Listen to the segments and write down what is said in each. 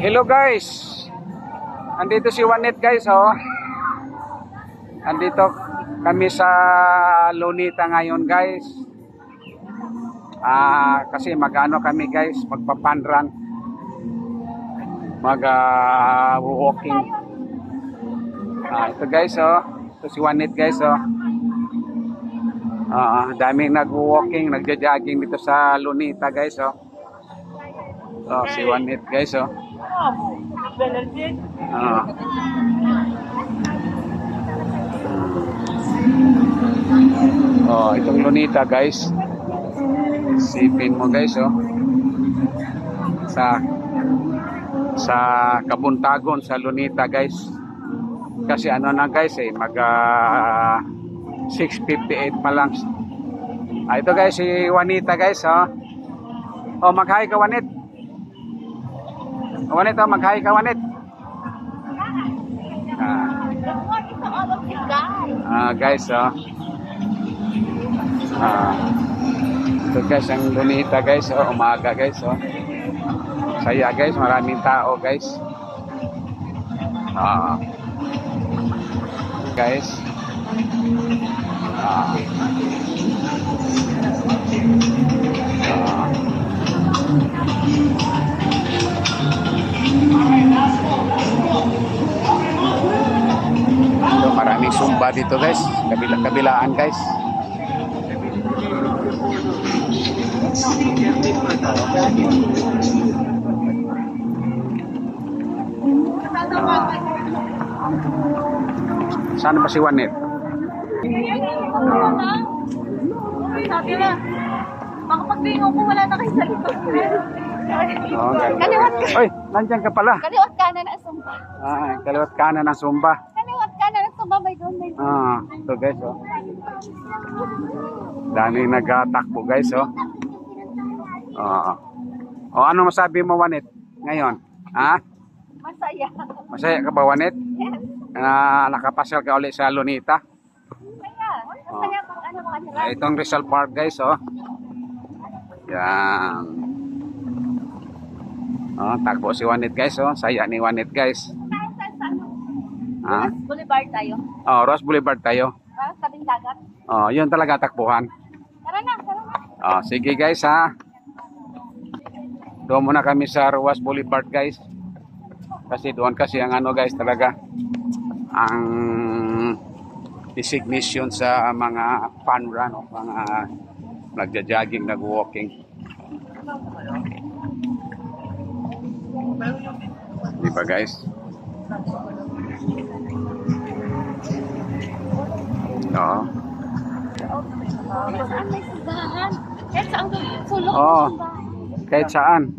Hello guys. Andito si Juanet guys, oh. Andito kami sa Lunita ngayon guys. Kasi mag-ano kami guys, magpa-fun-run. Mag-walking. Ito guys, oh. Ito si Juanet guys, oh. Daming nag-walking, nagja-jogging dito sa Lunita guys, oh. Si Juanet guys, oh. Itong Lunita guys. Sipin mo guys, oh. Sa Kabuntagon sa Lunita guys. Kasi ano na guys, mag 6:58 pa lang. Ito guys si Juanita guys, oh. Mag-hi ka Juanet. Juanet, mag-hi ka Juanet. Guys, oh. Ito guys ang Lunita guys, oh. Umaga guys, oh. Saya guys, maraming tao guys. Guys. Maraming sumba dito guys, kabilaan guys. Saan ba si Juanet? Sabi na, baka paglingaw ko wala na kayo sa likod. Kaliwat ka. Oy, nandiyan ka pala. Kaliwat kanan ang sumba. Kaliwat kanan ang sumba. Kaliwat kanan ang sumba, may doon, may doon. Ito guys, oh. Daming nagtatakbo guys, oh. Ano masabi mo Juanet ngayon? Masaya. Masaya ka ba Juanet? Yes. Nakapasyal ka ulit sa Lunita? Masaya. Masaya pang ano kanila. Itong Rizal Park guys, oh. Yan. Takbo si Juanet guys, oh. Saya ni Juanet guys. Ross Boulevard tayo. Ross Boulevard tayo. Tabing dagat. Yun talaga takbuhan. Tara na. Sige guys, ha. Doon muna kami sa Ross Boulevard guys. Kasi doon kasi ang ano guys talaga ang designation sa mga fun run o mga nagja-jogging, nag-walking. Di ba guys? Oo. Saan may simbahan? Kahit saan sulok Oo. ng simbahan. Kahit saan.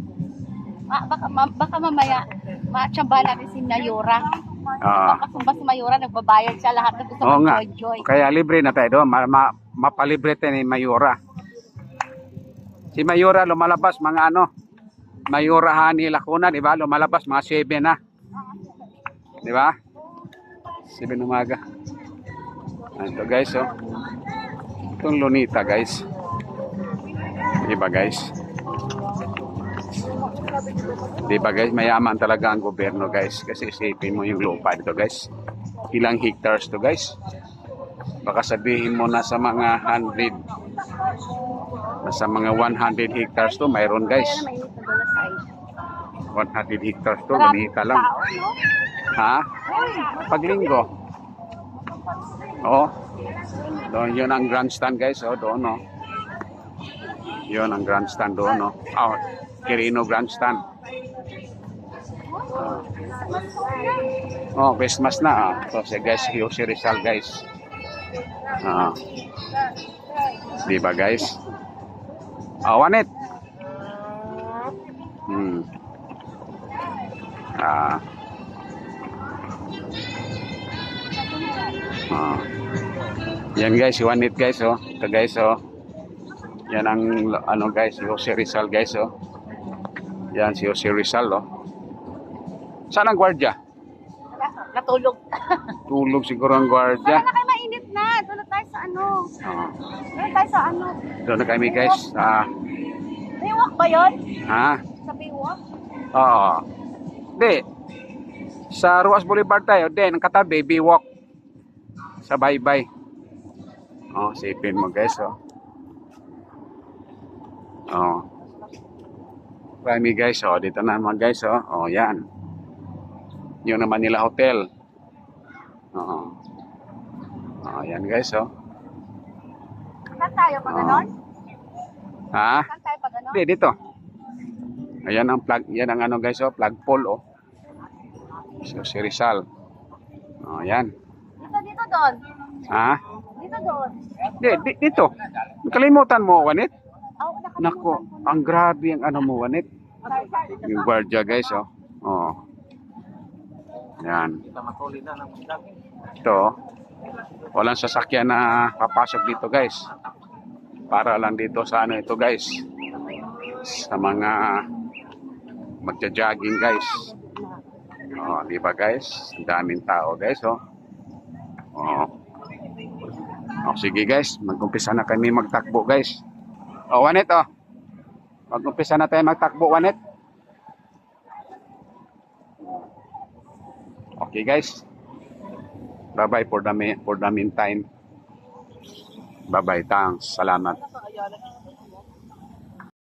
Baka mamaya matsamba natin si Mayura. Makasumba si Mayura, nagbabayad siya lahat ng gusto mag-joy. Kaya libre na tayo doon. Mapalibre tayo ni Mayura. Si Mayura lumalabas mga ano. Mayura Hani Lacuna, di ba? Lumalabas mga 7 na. Di ba? 7 umaga. Ito guys, oh. Itong Lunita guys. Di ba guys? Di ba guys, mayaman talaga ang gobyerno guys. Kasi isipin mo yung lupa dito guys. Ilang hectares to guys. Baka sabihin mo nasa mga 100. Nasa mga 100 hectares to mayroon guys. 100 hectares to, ganita lang. Paglinggo. Doon yun ang grandstand guys, doon oh. Yun ang grandstand doon oh. Quirino grandstand. Christmas na. So guys, si Rizal guys. Di ba guys? Juanet. Yan guys, si Juanet guys, oh. Ito guys, oh. Yan ang ano guys, si Jose Rizal guys, oh. Yan si Jose Rizal, oh. Saan ang gwardiya? Natulog. Tulog siguro ang gwardiya. Wala na kayo, mainit na. Doon na tayo sa ano. Doon tayo sa ano. Doon na kami guys. Baywalk ba yun? Ha? Sa Baywalk? Oo. Di. Sa Ruas Boulevard tayo. Di, ang katabi, Biwok. Sa Baybay. Oh, sipin mo guys, oh. Oh. Marami guys, oh. Dito naman guys, oh. Oh, yan. Yung naman nila hotel. Oh. Oh, yan guys, oh. Saan tayo pag ganon? Ha? Saan tayo pag ganon? Di, dito. Ayan ang plug, yan ang ano guys, oh. Flagpole, oh. So, si Rizal. Oh, yan. Dito doon. Ha? Dito doon. Di, dito. Nakalimutan mo, Wanit? Oh, Nako, ang grabe ang ano mo, Wanit. Yung guardia guys, oh. Oh. Yan. Ito, oh. Walang sasakyan na papasok dito guys. Para lang dito sa ano ito guys. Sa mga magja-jogging guys. Oh, di ba guys? Daming tao guys, oh. Oh. Oh, sige guys, mag-umpisa na kami magtakbo guys. Oh, Wanit, oh. Mag-umpisa na tayo magtakbo, Wanit. Okay guys. Bye-bye for the meantime. Bye-bye, thanks. Salamat.